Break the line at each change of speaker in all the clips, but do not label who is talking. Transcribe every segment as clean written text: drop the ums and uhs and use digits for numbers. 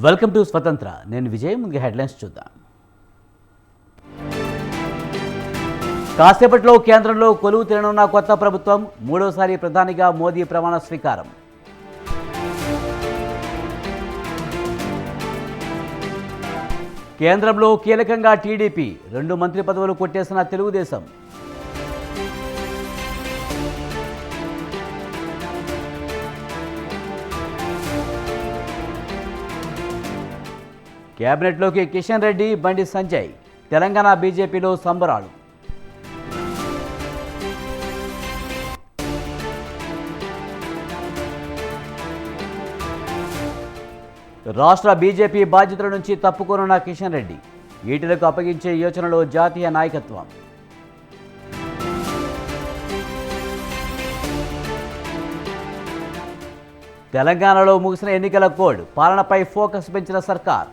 Welcome to స్వతంత్ర. నేను విజయ్. ముందుగా హెడ్లైన్స్ చూద్దాం. కాసేపట్లో కేంద్రంలో కొలువు తీరనున్న కొత్త ప్రభుత్వం. మూడోసారి ప్రధానిగా మోదీ ప్రమాణ స్వీకారం. కేంద్రంలో కీలకంగా టీడీపీ. 2 మంత్రి పదవులు కొట్టేసిన తెలుగుదేశం. కేబినెట్లోకి కిషన్ రెడ్డి, బండి సంజయ్. తెలంగాణ బీజేపీలో సంబరాలు. రాష్ట్ర బీజేపీ బాధ్యతల నుంచి తప్పుకోనున్న కిషన్ రెడ్డి. ఈటలకు అప్పగించే యోచనలో జాతీయ నాయకత్వం. తెలంగాణలో ముగిసిన ఎన్నికల కోడ్. పాలనపై ఫోకస్ పెంచిన సర్కార్.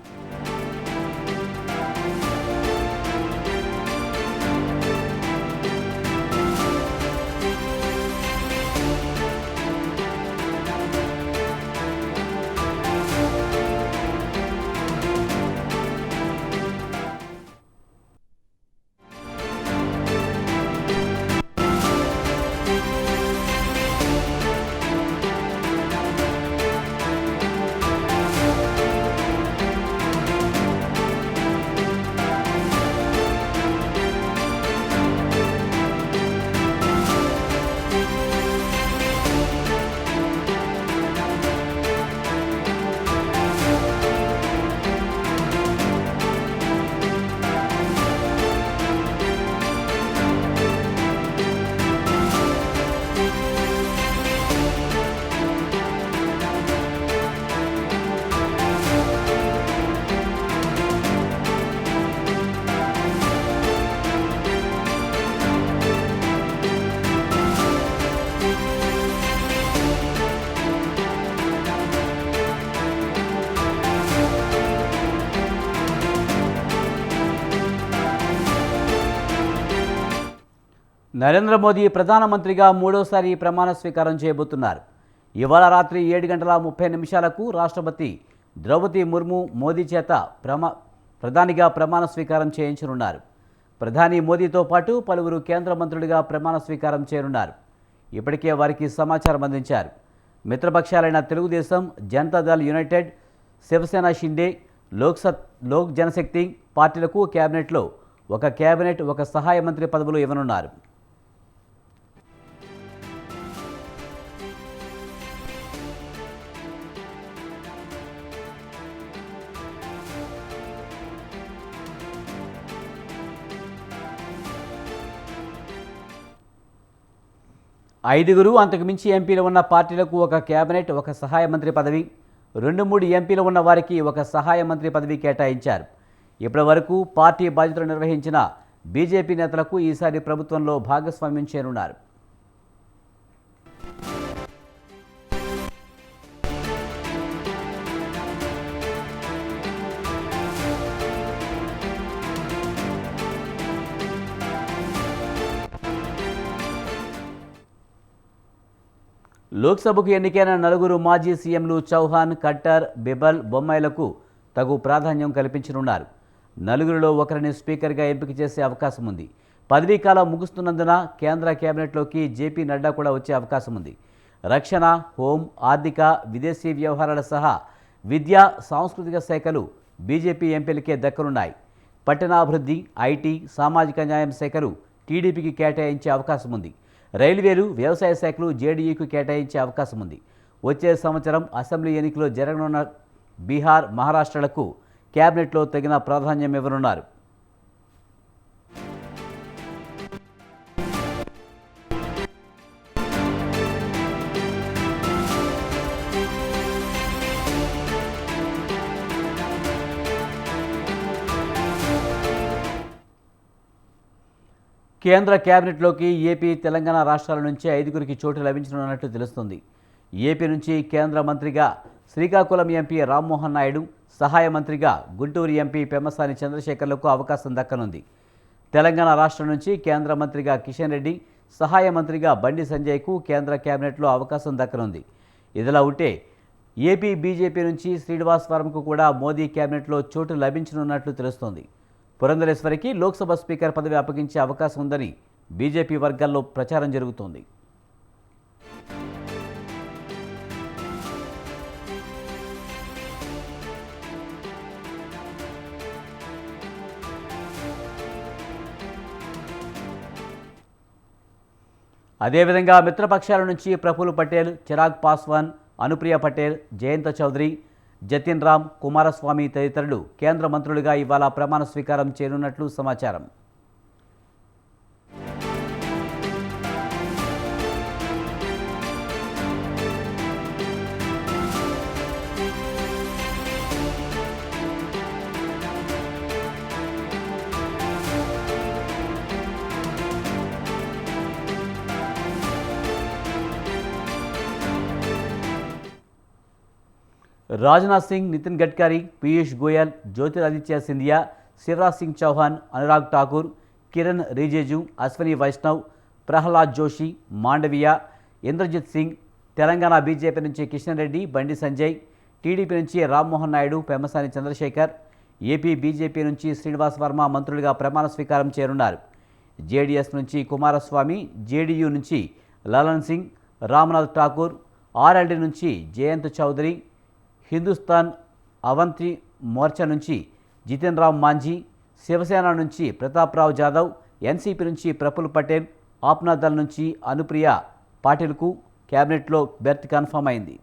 నరేంద్ర మోదీ ప్రధానమంత్రిగా మూడోసారి ప్రమాణ స్వీకారం చేయబోతున్నారు. ఇవాళ రాత్రి 7:30 రాష్ట్రపతి ద్రౌపది ముర్ము మోదీ చేత ప్రధానిగా ప్రమాణ స్వీకారం చేయించనున్నారు. ప్రధాని మోదీతో పాటు పలువురు కేంద్ర మంత్రులుగా ప్రమాణ స్వీకారం చేయనున్నారు. ఇప్పటికే వారికి సమాచారం అందించారు. మిత్రపక్షాలైన తెలుగుదేశం, జనతాదళ్ యునైటెడ్, శివసేన షిండే, లోక్ జనశక్తి పార్టీలకు కేబినెట్లో ఒక కేబినెట్, ఒక సహాయ మంత్రి పదవులు ఇవ్వనున్నారు. ఐదుగురు అంతకు మించి ఎంపీలు ఉన్న పార్టీలకు ఒక కేబినెట్, ఒక సహాయ మంత్రి పదవి, 2-3 ఎంపీలు ఉన్న వారికి ఒక సహాయ మంత్రి పదవి కేటాయించారు. ఇప్పటి వరకు పార్టీ బాధ్యతలు నిర్వహించిన బీజేపీ నేతలకు ఈసారి ప్రభుత్వంలో భాగస్వామ్యం చేరున్నారు. లోక్సభకు ఎన్నికైన 4 మాజీ సీఎంలు చౌహాన్, ఖట్టర్, బిబల్, బొమ్మాయిలకు తగు ప్రాధాన్యం కల్పించనున్నారు. 4లో ఒకరిని స్పీకర్గా ఎంపిక చేసే అవకాశం ఉంది. పదవీకాలం ముగుస్తున్నందున కేంద్ర కేబినెట్లోకి జేపీ నడ్డా కూడా వచ్చే అవకాశం ఉంది. రక్షణ, హోం, ఆర్థిక, విదేశీ వ్యవహారాల సహా విద్యా, సాంస్కృతిక శాఖలు బీజేపీ ఎంపీలకే దక్కనున్నాయి. పట్టణాభివృద్ధి, ఐటీ, సామాజిక న్యాయం శాఖలు టీడీపీకి కేటాయించే అవకాశం ఉంది. రైల్వేలు, వ్యవసాయ శాఖలు జేడీయూకు కేటాయించే అవకాశం ఉంది. వచ్చే సంవత్సరం అసెంబ్లీ ఎన్నికలు జరగనున్న బీహార్, మహారాష్ట్రలకు కేబినెట్లో తగిన ప్రాధాన్యం ఇవ్వనున్నారు. కేంద్ర కేబినెట్లోకి ఏపీ, తెలంగాణ రాష్ట్రాల నుంచి 5గురికి చోటు లభించనున్నట్టు తెలుస్తుంది. ఏపీ నుంచి కేంద్ర మంత్రిగా శ్రీకాకుళం ఎంపీ రామ్మోహన్ నాయుడు, సహాయ మంత్రిగా గుంటూరు ఎంపీ పెమ్మసాని చంద్రశేఖర్లకు అవకాశం దక్కనుంది. తెలంగాణ రాష్ట్రం నుంచి కేంద్ర మంత్రిగా కిషన్ రెడ్డి, సహాయ మంత్రిగా బండి సంజయ్కు కేంద్ర కేబినెట్లో అవకాశం దక్కనుంది. ఇదిలా ఉంటే ఏపీ బీజేపీ నుంచి శ్రీనివాస్ వర్మకు కూడా మోదీ కేబినెట్లో చోటు లభించనున్నట్లు తెలుస్తోంది. పురంధరేశ్వరికి లోక్సభ స్పీకర్ పదవి అప్పగించే అవకాశం ఉందని బీజేపీ వర్గాల్లో ప్రచారం జరుగుతోంది. అదేవిధంగా మిత్రపక్షాల నుంచి ప్రఫుల్ పటేల్, చిరాగ్ పాస్వాన్, అనుప్రియ పటేల్, జయంత చౌదరి, జతిన్ రామ్, కుమారస్వామి తదితరులు కేంద్ర మంత్రులుగా ఇవాళ ప్రమాణ స్వీకారం చేయనున్నట్లు సమాచారం. రాజ్నాథ్ సింగ్, నితిన్ గడ్కరీ, పీయూష్ గోయల్, జ్యోతిరాదిత్య సింధియా, శివరాజ్ సింగ్ చౌహాన్, అనురాగ్ ఠాకూర్, కిరణ్ రిజిజు, అశ్వనీ వైష్ణవ్, ప్రహ్లాద్ జోషి, మాండవీయ, ఇంద్రజిత్ సింగ్, తెలంగాణ బీజేపీ నుంచి కిషన్ రెడ్డి, బండి సంజయ్, టీడీపీ నుంచి రామ్మోహన్ నాయుడు, పెమ్మసాని చంద్రశేఖర్, ఏపీ బీజేపీ నుంచి శ్రీనివాస్ వర్మ మంత్రులుగా ప్రమాణ స్వీకారం చేయనున్నారు. జేడీఎస్ నుంచి కుమారస్వామి, జేడీయూ నుంచి లలన్ సింగ్, రామ్నాథ్ ఠాకూర్, ఆర్ఎల్డీ నుంచి జయంత్ చౌదరి, హిందుస్థాన్ అవంతి మోర్చా నుంచి జితిన్ రామ్ మాంఝీ, శివసేన నుంచి ప్రతాప్రావ్ జాదవ్, ఎన్సీపీ నుంచి ప్రఫుల్ పటేల్, ఆప్నా దళ్ నుంచి అనుప్రియ పాటిల్కు కేబినెట్లో బెర్త్ కన్ఫర్మ్ అయింది.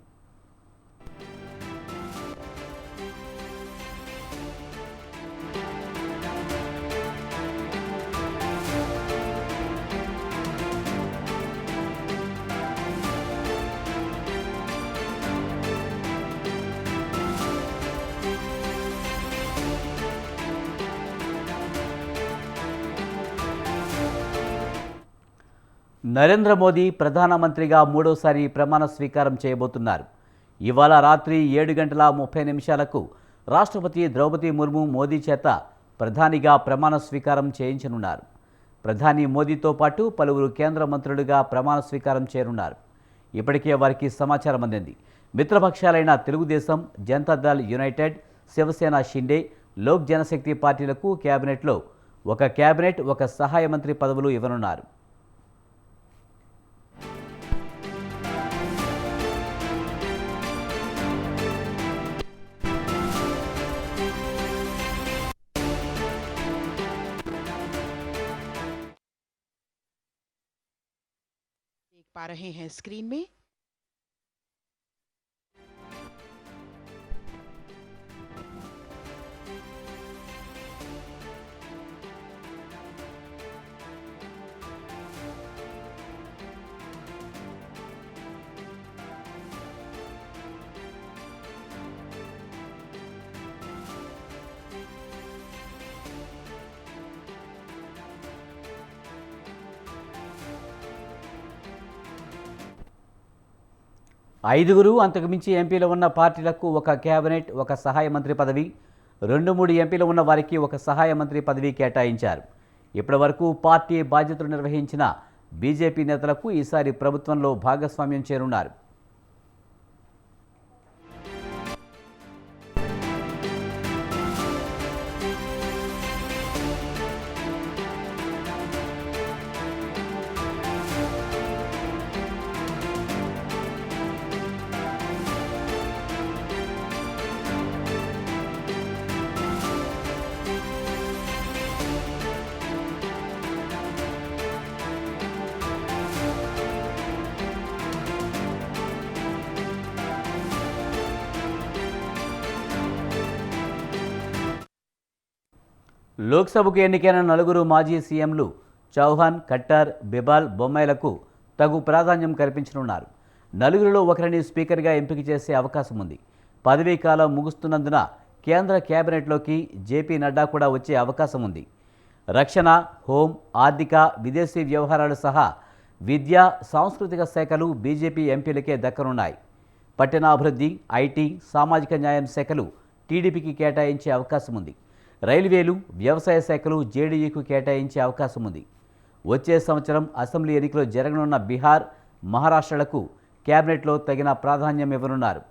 నరేంద్ర మోదీ ప్రధానమంత్రిగా మూడోసారి ప్రమాణ స్వీకారం చేయబోతున్నారు. ఇవాళ రాత్రి 7:30 రాష్ట్రపతి ద్రౌపది ముర్ము మోదీ చేత ప్రధానిగా ప్రమాణ స్వీకారం చేయించనున్నారు. ప్రధాని మోదీతో పాటు పలువురు కేంద్ర మంత్రులుగా ప్రమాణ స్వీకారం చేయనున్నారు. ఇప్పటికే వారికి సమాచారం అందింది. మిత్రపక్షాలైన తెలుగుదేశం, జనతాదళ్ యునైటెడ్, శివసేన షిండే, లోక్ జనశక్తి పార్టీలకు కేబినెట్లో ఒక కేబినెట్, ఒక సహాయ మంత్రి పదవులు ఇవ్వనున్నారు.
पा रहे हैं स्क्रीन में।
ఐదుగురు అంతకుమించి ఎంపీలు ఉన్న పార్టీలకు ఒక కేబినెట్, ఒక సహాయ మంత్రి పదవి, 2-3 ఎంపీలు ఉన్న వారికి ఒక సహాయ మంత్రి పదవి కేటాయించారు. ఇప్పటివరకు పార్టీ బాధ్యతలు నిర్వహించిన బీజేపీ నేతలకు ఈసారి ప్రభుత్వంలో భాగస్వామ్యం చేరున్నారు. లోక్సభకు ఎన్నికైన 4 మాజీ సీఎంలు చౌహాన్, ఖట్టర్, బిబాల్, బొమ్మైలకు తగు ప్రాధాన్యం కల్పించనున్నారు. నలుగురిలో ఒకరిని స్పీకర్గా ఎంపిక చేసే అవకాశం ఉంది. పదవీకాలం ముగుస్తున్నందున కేంద్ర కేబినెట్లోకి జేపీ నడ్డా కూడా వచ్చే అవకాశం ఉంది. రక్షణ, హోం, ఆర్థిక, విదేశీ వ్యవహారాలు సహా విద్యా, సాంస్కృతిక శాఖలు బీజేపీ ఎంపీలకే దక్కనున్నాయి. పట్టణాభివృద్ధి, ఐటీ, సామాజిక న్యాయం శాఖలు టీడీపీకి కేటాయించే అవకాశం ఉంది. రైల్వేలు, వ్యవసాయ శాఖలు జేడీయూకు కేటాయించే అవకాశం ఉంది. వచ్చే సంవత్సరం అసెంబ్లీ ఎన్నికలు జరగనున్న బీహార్, మహారాష్ట్రలకు కేబినెట్లో తగిన ప్రాధాన్యం ఇవ్వనున్నారు.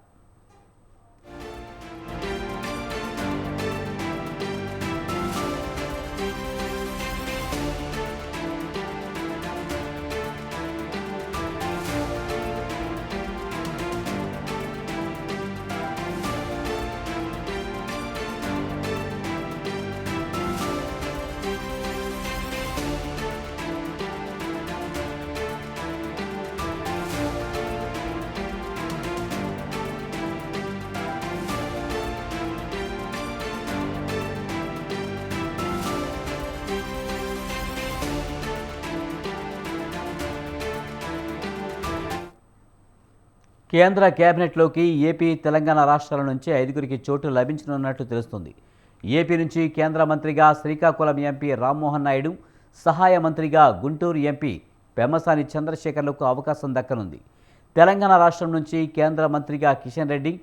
కేంద్ర కేబినెట్లోకి ఏపీ, తెలంగాణ రాష్ట్రాల నుంచి 5గురికి చోటు లభించనున్నట్లు తెలుస్తుంది. ఏపీ నుంచి కేంద్ర మంత్రిగా శ్రీకాకుళం ఎంపీ రామ్మోహన్ నాయుడు, సహాయ మంత్రిగా గుంటూరు ఎంపీ పెమ్మసాని చంద్రశేఖర్లకు అవకాశం దక్కనుంది. తెలంగాణ రాష్ట్రం నుంచి కేంద్ర మంత్రిగా కిషన్ రెడ్డి,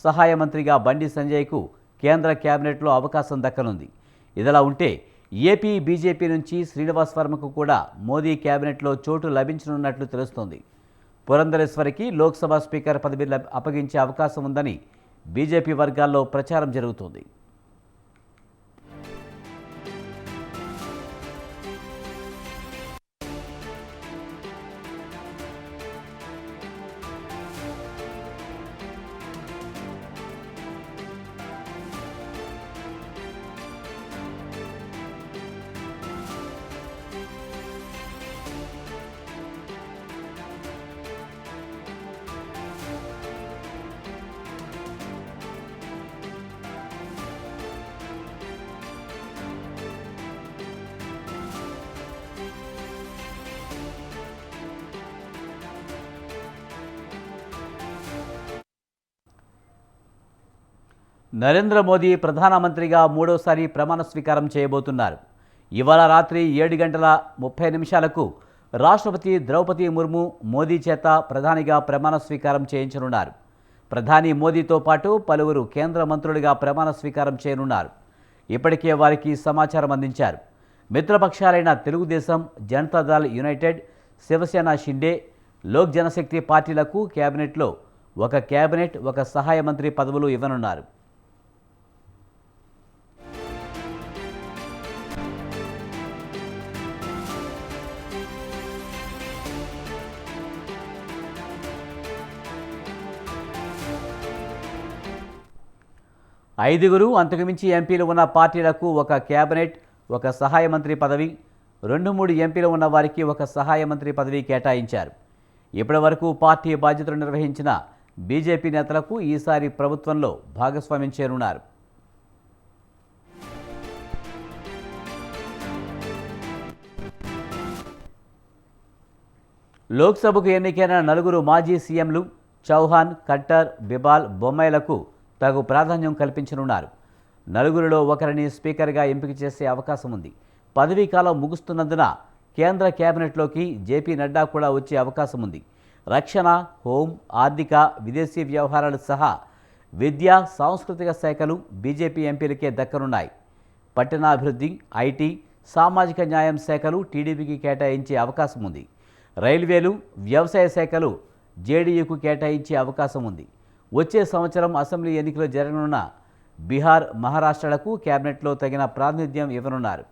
సహాయ మంత్రిగా బండి సంజయ్కు కేంద్ర కేబినెట్లో అవకాశం దక్కనుంది. ఇదిలా ఉంటే ఏపీ బీజేపీ నుంచి శ్రీనివాస్ వర్మకు కూడా మోదీ కేబినెట్లో చోటు లభించనున్నట్లు తెలుస్తోంది. పురంధరేశ్వరికి లోక్సభ స్పీకర్ పదవి అప్పగించే అవకాశం ఉందని బీజేపీ వర్గాల్లో ప్రచారం జరుగుతోంది. నరేంద్ర మోదీ ప్రధానమంత్రిగా మూడోసారి ప్రమాణ స్వీకారం చేయబోతున్నారు. ఇవాళ రాత్రి 7:30 రాష్ట్రపతి ద్రౌపది ముర్ము మోదీ చేత ప్రధానిగా ప్రమాణ స్వీకారం చేయించనున్నారు. ప్రధాని మోదీతో పాటు పలువురు కేంద్ర మంత్రులుగా ప్రమాణ స్వీకారం చేయనున్నారు. ఇప్పటికే వారికి సమాచారం అందించారు. మిత్రపక్షాలైన తెలుగుదేశం, జనతాదళ్ యునైటెడ్, శివసేన షిండే, లోక్ జనశక్తి పార్టీలకు కేబినెట్లో ఒక కేబినెట్, ఒక సహాయ మంత్రి పదవులు ఇవ్వనున్నారు. ఐదుగురు అంతకుమించి ఎంపీలు ఉన్న పార్టీలకు ఒక కేబినెట్, ఒక సహాయ మంత్రి పదవి, 2-3 ఎంపీలు ఉన్న వారికి ఒక సహాయ మంత్రి పదవి కేటాయించారు. ఇప్పటి వరకు పార్టీ బాధ్యతలు నిర్వహించిన బీజేపీ నేతలకు ఈసారి ప్రభుత్వంలో భాగస్వామ్యం చేరున్నారు. లోక్సభకు ఎన్నికైన 4 మాజీ సీఎంలు చౌహాన్, ఖట్టర్, బిబాల్, బొమ్మైలకు తగు ప్రాధాన్యం కల్పించనున్నారు. 4గురిలో ఒకరిని స్పీకర్గా ఎంపిక చేసే అవకాశం ఉంది. పదవీ కాలం ముగుస్తున్నందున కేంద్ర కేబినెట్లోకి జేపీ నడ్డా కూడా వచ్చే అవకాశం ఉంది. రక్షణ, హోం, ఆర్థిక, విదేశీ వ్యవహారాలు సహా విద్యా, సాంస్కృతిక శాఖలు బీజేపీ ఎంపీలకే దక్కనున్నాయి. పట్టణాభివృద్ధి, ఐటీ, సామాజిక న్యాయం శాఖలు టీడీపీకి కేటాయించే అవకాశం ఉంది. రైల్వేలు, వ్యవసాయ శాఖలు జేడీయూకు కేటాయించే అవకాశం ఉంది. వచ్చే సంవత్సరం అసెంబ్లీ ఎన్నికలు జరగనున్న బీహార్, మహారాష్ట్రలకు కేబినెట్లో తగిన ప్రాతినిధ్యం ఇవ్వనున్నారు.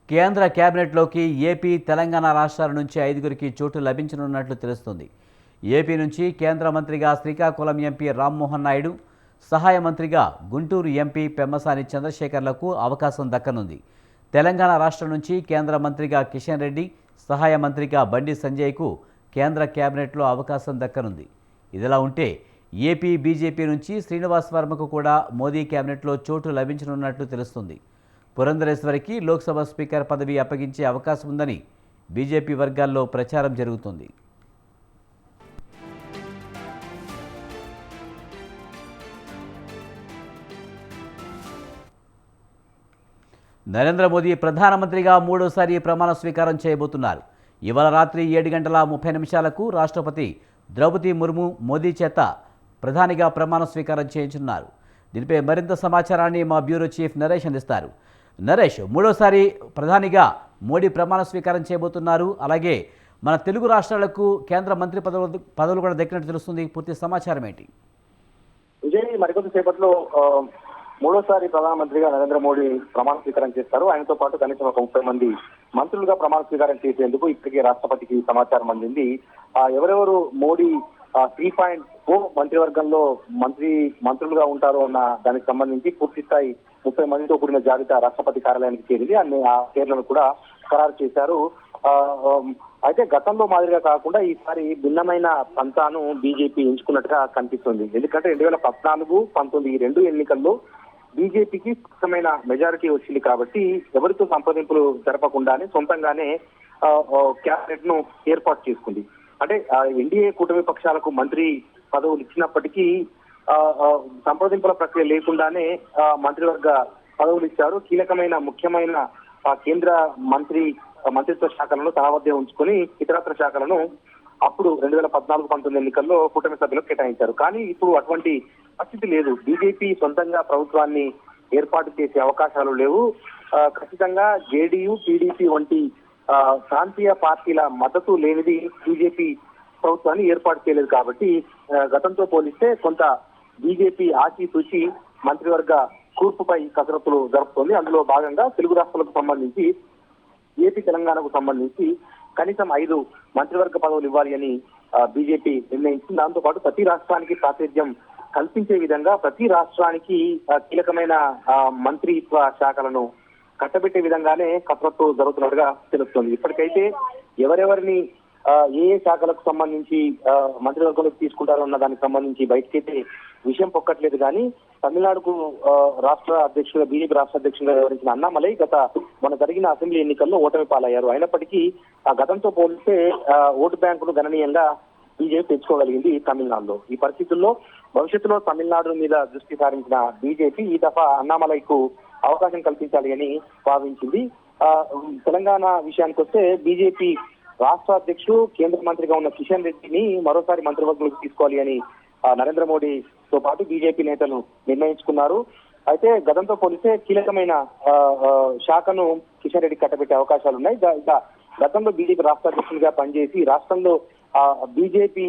కేంద్ర కేబినెట్లోకి ఏపీ, తెలంగాణ రాష్ట్రాల నుంచి 5గురికి చోటు లభించనున్నట్లు తెలుస్తుంది. ఏపీ నుంచి కేంద్ర మంత్రిగా శ్రీకాకుళం ఎంపీ రామ్మోహన్ నాయుడు, సహాయ మంత్రిగా గుంటూరు ఎంపీ పెమ్మసాని చంద్రశేఖర్లకు అవకాశం దక్కనుంది. తెలంగాణ రాష్ట్రం నుంచి కేంద్ర మంత్రిగా కిషన్ రెడ్డి, సహాయ మంత్రిగా బండి సంజయ్కు కేంద్ర కేబినెట్లో అవకాశం దక్కనుంది. ఇదిలా ఉంటే ఏపీ బీజేపీ నుంచి శ్రీనివాస్ వర్మకు కూడా మోదీ కేబినెట్లో చోటు లభించనున్నట్లు తెలుస్తుంది. పురంధరేశ్వరికి లోక్సభ స్పీకర్ పదవి అప్పగించే అవకాశం ఉందని బీజేపీ వర్గాల్లో ప్రచారం జరుగుతుంది. నరేంద్ర మోదీ ప్రధానమంత్రిగా మూడోసారి ప్రమాణ స్వీకారం చేయబోతున్నారు. ఇవాళ రాత్రి 7:30 రాష్ట్రపతి ద్రౌపది ముర్ము మోదీ చేత ప్రధానిగా ప్రమాణ స్వీకారం చేయించనున్నారు. దీనిపై మరింత సమాచారాన్ని మా బ్యూరో చీఫ్ నరేష్ అందిస్తారు. నరేష్, మూడోసారి ప్రధానిగా మోడీ ప్రమాణ స్వీకారం చేయబోతున్నారు. అలాగే మన తెలుగు రాష్ట్రాలకు కేంద్ర మంత్రి పదవులు కూడా దక్కినట్టు తెలుస్తుంది. పూర్తి సమాచారం ఏంటి?
విజయ్, మరికొద్ది సేపట్లో మూడోసారి ప్రధానమంత్రిగా నరేంద్ర మోడీ ప్రమాణ స్వీకారం చేస్తారు. ఆయనతో పాటు కనీసం ఒక 30 మంది మంత్రులుగా ప్రమాణ స్వీకారం చేసేందుకు ఇప్పటికే రాష్ట్రపతికి సమాచారం అందింది. ఎవరెవరు మోడీ 3.0 మంత్రివర్గంలో మంత్రులుగా ఉంటారో అన్న దానికి సంబంధించి పూర్తి స్థాయి 30 మందితో కూడిన జాబితా రాష్ట్రపతి కార్యాలయానికి చేరింది. అన్ని ఆ పేర్లను కూడా ఖరారు చేశారు. అయితే గతంలో మాదిరిగా కాకుండా ఈసారి భిన్నమైన పంతాను బీజేపీ ఎంచుకున్నట్టుగా కనిపిస్తుంది. ఎందుకంటే 2014, 19 ఈ 2 ఎన్నికల్లో బీజేపీకి స్పష్టమైన మెజారిటీ వచ్చింది కాబట్టి ఎవరితో సంప్రదింపులు జరపకుండానే సొంతంగానే క్యాబినెట్ ను ఏర్పాటు చేసుకుంది. అంటే ఎన్డీఏ కూటమి పక్షాలకు మంత్రి పదవులు ఇచ్చినప్పటికీ సంప్రదింపుల ప్రక్రియ లేకుండానే మంత్రివర్గ పదవులు ఇచ్చారు. కీలకమైన ముఖ్యమైన కేంద్ర మంత్రిత్వ శాఖలను తన వద్దే ఉంచుకొని ఇతరత్ర శాఖలను అప్పుడు 2014-19 ఎన్నికల్లో కూటమి సభ్యులకు కేటాయించారు. కానీ ఇప్పుడు అటువంటి పరిస్థితి లేదు. బీజేపీ సొంతంగా ప్రభుత్వాన్ని ఏర్పాటు చేసే అవకాశాలు లేవు. ఖచ్చితంగా జేడీయూ, టీడీపీ వంటి ప్రాంతీయ పార్టీల మద్దతు లేనిది బీజేపీ ప్రభుత్వాన్ని ఏర్పాటు చేయలేదు. కాబట్టి గతంతో పోలిస్తే కొంత బీజేపీ ఆచితూచి మంత్రివర్గ కూర్పుపై కసరత్తులు జరుపుతోంది. అందులో భాగంగా తెలుగు రాష్ట్రాలకు సంబంధించి ఏపీ, తెలంగాణకు సంబంధించి కనీసం 5 మంత్రివర్గ పదవులు ఇవ్వాలి అని బీజేపీ నిర్ణయించింది. దాంతో పాటు ప్రతి రాష్ట్రానికి ప్రాతినిధ్యం కల్పించే విధంగా ప్రతి రాష్ట్రానికి కీలకమైన మంత్రిత్వ శాఖలను కట్టబెట్టే విధంగానే కసరత్తు జరుగుతున్నట్టుగా తెలుస్తోంది. ఇప్పటికైతే ఎవరెవరిని ఏ శాఖలకు సంబంధించి మంత్రివర్గంలోకి తీసుకుంటారన్న దానికి సంబంధించి బయటకైతే విషయం పొక్కట్లేదు. కానీ తమిళనాడుకు బీజేపీ రాష్ట్ర అధ్యక్షుడిగా వ్యవహరించిన అన్నామలై మొన్న జరిగిన అసెంబ్లీ ఎన్నికల్లో ఓటమి పాలయ్యారు. అయినప్పటికీ గతంతో పోలిస్తే ఓటు బ్యాంకును గణనీయంగా బీజేపీ తెచ్చుకోగలిగింది తమిళనాడులో. ఈ పరిస్థితుల్లో భవిష్యత్తులో తమిళనాడు మీద దృష్టి సారించిన బీజేపీ ఈ దఫా అన్నామలైకు అవకాశం కల్పించాలి అని భావించింది. తెలంగాణ విషయానికి వస్తే బీజేపీ రాష్ట్ర అధ్యక్షుడు, కేంద్ర మంత్రిగా ఉన్న కిషన్ రెడ్డిని మరోసారి మంత్రివర్గంలోకి తీసుకోవాలి అని నరేంద్ర మోడీతో పాటు బీజేపీ నేతలు నిర్ణయించుకున్నారు. అయితే గతంతో పోలిస్తే కీలకమైన శాఖను కిషన్ రెడ్డి కట్టబెట్టే అవకాశాలు ఉన్నాయి. గతంలో బీజేపీ రాష్ట్ర అధ్యక్షుడిగా పనిచేసి రాష్ట్రంలో బీజేపీ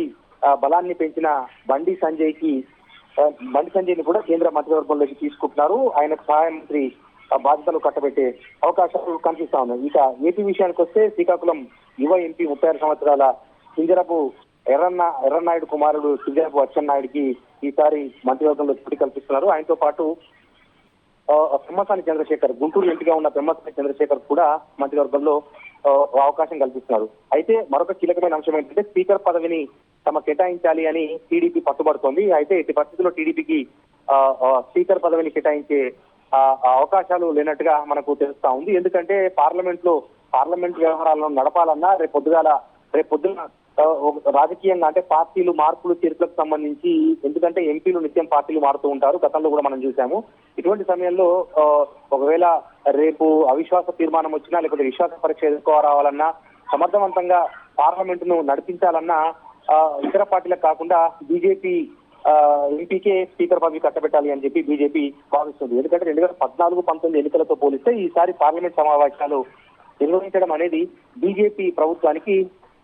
బలాన్ని పెంచిన బండి సంజయ్ని కూడా కేంద్ర మంత్రివర్గంలోకి తీసుకుంటున్నారు. ఆయనకు సహాయ మంత్రి బాధ్యతలు కట్టబెట్టే అవకాశాలు కనిపిస్తా ఉన్నాయి. ఇక ఏపీ విషయానికి వస్తే శ్రీకాకుళం యువ ఎంపీ 36 సంవత్సరాల కింజరపు ఎర్రన్నాయుడు కుమారుడు కింజరపు అచ్చెన్నాయుడికి ఈసారి మంత్రివర్గంలో చోటు కల్పిస్తున్నారు. ఆయనతో పాటు పెమ్మసాని చంద్రశేఖర్, గుంటూరు ఎంపీగా ఉన్న పెమ్మసాని చంద్రశేఖర్ కూడా మంత్రివర్గంలో అవకాశం కల్పిస్తున్నారు. అయితే మరొక కీలకమైన అంశం ఏంటంటే స్పీకర్ పదవిని తమ కేటాయించాలి అని టీడీపీ పట్టుబడుతోంది. అయితే ఇటు పరిస్థితుల్లో టీడీపీకి స్పీకర్ పదవిని కేటాయించే అవకాశాలు లేనట్టుగా మనకు తెలుస్తా ఉంది. ఎందుకంటే పార్లమెంట్ వ్యవహారాలను నడపాలన్నా రేపు పొద్దున రాజకీయంగా అంటే పార్టీలు మార్పులు చేర్పులకు సంబంధించి, ఎందుకంటే ఎంపీలు నిత్యం పార్టీలు మారుతూ ఉంటారు, గతంలో కూడా మనం చూసాము. ఇటువంటి సమయంలో ఒకవేళ రేపు అవిశ్వాస తీర్మానం వచ్చినా లేకపోతే విశ్వాస పరీక్ష ఎదుర్కోరావాలన్నా, సమర్థవంతంగా పార్లమెంటును నడిపించాలన్నా ఇతర పార్టీలకు కాకుండా బీజేపీ ఎంపీకే స్పీకర్ పదవి కట్టబెట్టాలి అని చెప్పి బీజేపీ భావిస్తుంది. ఎందుకంటే 2014-19 ఎన్నికలతో పోలిస్తే ఈసారి పార్లమెంట్ సమావేశాలు నిర్వహించడం అనేది బీజేపీ ప్రభుత్వానికి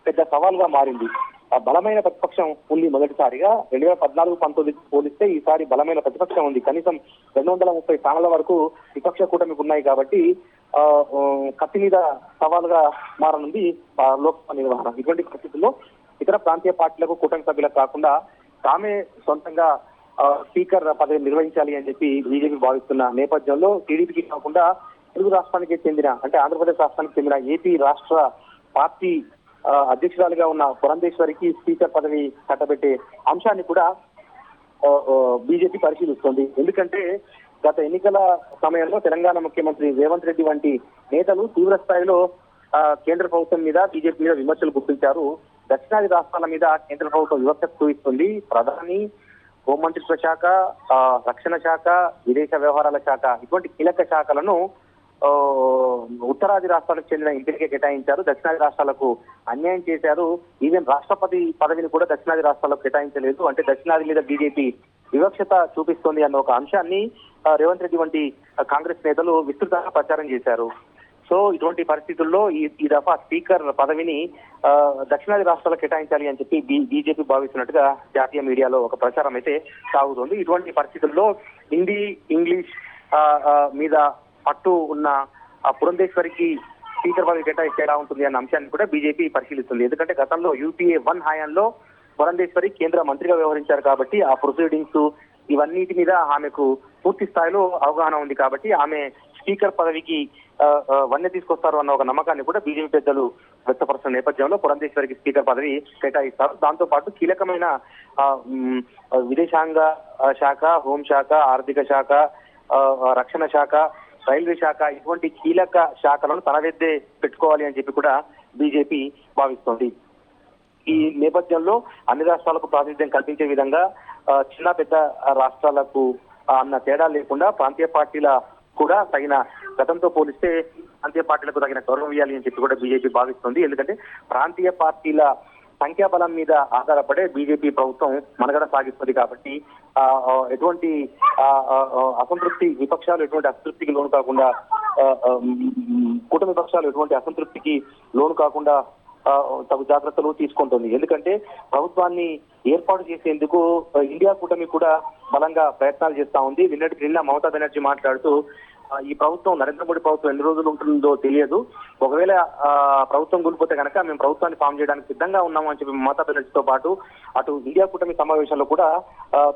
పెద్ద సవాల్గా మారింది. బలమైన ప్రతిపక్షం ఉంది. మొదటిసారిగా 2014-19 పోలిస్తే ఈసారి బలమైన ప్రతిపక్షం ఉంది. కనీసం 230 స్థానాల వరకు విపక్ష కూటమికి ఉన్నాయి. కాబట్టి కత్తి మీద సవాల్గా మారనుంది లోక్సభ నిర్వహణ. ఇటువంటి పరిస్థితుల్లో ఇతర ప్రాంతీయ పార్టీలకు కూటమి సభ్యులకు కాకుండా తామే సొంతంగా స్పీకర్ పదవి నిర్వహించాలి అని చెప్పి బీజేపీ భావిస్తున్న నేపథ్యంలో టీడీపీకి కాకుండా తెలుగు రాష్ట్రానికి చెందిన, అంటే ఆంధ్రప్రదేశ్ రాష్ట్రానికి చెందిన ఏపీ రాష్ట్ర పార్టీ అధ్యక్షురాలుగా ఉన్న పురంధేశ్వరికి స్పీకర్ పదవి కట్టబెట్టే అంశాన్ని కూడా బీజేపీ పరిశీలిస్తోంది. ఎందుకంటే గత ఎన్నికల సమయంలో తెలంగాణ ముఖ్యమంత్రి రేవంత్ రెడ్డి వంటి నేతలు తీవ్ర స్థాయిలో కేంద్ర ప్రభుత్వం మీద, బీజేపీ మీద విమర్శలు గుర్తించారు. దక్షిణాది రాష్ట్రాల మీద కేంద్ర ప్రభుత్వం వివక్ష చూపిస్తుంది. ప్రధాని, హోంమంత్రిత్వ శాఖ, రక్షణ శాఖ, విదేశ వ్యవహారాల శాఖ ఇటువంటి కీలక శాఖలను ఉత్తరాది రాష్ట్రాలకు చెందిన ఎంపీలకే కేటాయించారు. దక్షిణాది రాష్ట్రాలకు అన్యాయం చేశారు. ఈవెన్ రాష్ట్రపతి పదవిని కూడా దక్షిణాది రాష్ట్రాలకు కేటాయించలేదు. అంటే దక్షిణాది మీద బీజేపీ వివక్షత చూపిస్తోంది అన్న ఒక అంశాన్ని రేవంత్ రెడ్డి వంటి కాంగ్రెస్ నేతలు విస్తృతంగా ప్రచారం చేశారు. సో ఇటువంటి పరిస్థితుల్లో ఈ దఫా స్పీకర్ పదవిని దక్షిణాది రాష్ట్రాలకు కేటాయించాలి అని చెప్పి బీజేపీ భావిస్తున్నట్టుగా జాతీయ మీడియాలో ఒక ప్రచారం అయితే సాగుతోంది. ఇటువంటి పరిస్థితుల్లో హిందీ, ఇంగ్లీష్ మీద పట్టు ఉన్న పురంధేశ్వరికి స్పీకర్ పదవి కేటాయిస్తే ఎలా ఉంటుంది అన్న అంశాన్ని కూడా బీజేపీ పరిశీలిస్తుంది. ఎందుకంటే గతంలో యూపీఏ 1 హయాంలో పురంధేశ్వరి కేంద్ర మంత్రిగా వ్యవహరించారు కాబట్టి ఆ ప్రొసీడింగ్స్ ఇవన్నిటి మీద ఆమెకు పూర్తి స్థాయిలో అవగాహన ఉంది. కాబట్టి ఆమె స్పీకర్ పదవికి వన్నె తీసుకొస్తారు అన్న ఒక నమ్మకాన్ని కూడా బీజేపీ పెద్దలు వ్యక్తపరుస్తున్న నేపథ్యంలో పురంధేశ్వరికి స్పీకర్ పదవి కేటాయిస్తారు. దాంతో పాటు కీలకమైన విదేశాంగ శాఖ, హోంశాఖ, ఆర్థిక శాఖ, రక్షణ శాఖ, రైల్వే శాఖ ఇటువంటి కీలక శాఖలను తన వద్దే పెట్టుకోవాలి అని చెప్పి కూడా బీజేపీ భావిస్తోంది. ఈ నేపథ్యంలో అన్ని రాష్ట్రాలకు ప్రాతినిధ్యం కల్పించే విధంగా చిన్న పెద్ద రాష్ట్రాలకు అన్న తేడా లేకుండా ప్రాంతీయ పార్టీల కూడా తగిన గతంతో పోలిస్తే ప్రాంతీయ పార్టీలకు తగిన గౌరవం ఇవ్వాలి అని చెప్పి కూడా బీజేపీ భావిస్తుంది. ఎందుకంటే ప్రాంతీయ పార్టీల సంఖ్యాబలం మీద ఆధారపడే బీజేపీ ప్రభుత్వం మనగడ సాగిస్తుంది కాబట్టి ఎటువంటి అసంతృప్తి విపక్షాలు ఎటువంటి అసంతృప్తికి లోను కాకుండా కూటమి పక్షాలు ఎటువంటి అసంతృప్తికి లోను కాకుండా తగు జాగ్రత్తలు తీసుకుంటుంది. ఎందుకంటే ప్రభుత్వాన్ని ఏర్పాటు చేసేందుకు ఇండియా కూటమి కూడా బలంగా ప్రయత్నాలు చేస్తా ఉంది. నిన్న మమతా బెనర్జీ మాట్లాడుతూ ఈ ప్రభుత్వం నరేంద్ర మోడీ ప్రభుత్వం ఎన్ని రోజులు ఉంటుందో తెలియదు, ఒకవేళ ప్రభుత్వం కూలిపోతే కనుక మేము ప్రభుత్వాన్ని ఫామ్ చేయడానికి సిద్ధంగా ఉన్నాము అని చెప్పి మమతా బెనర్జీతో పాటు అటు ఇండియా కూటమి సమావేశంలో కూడా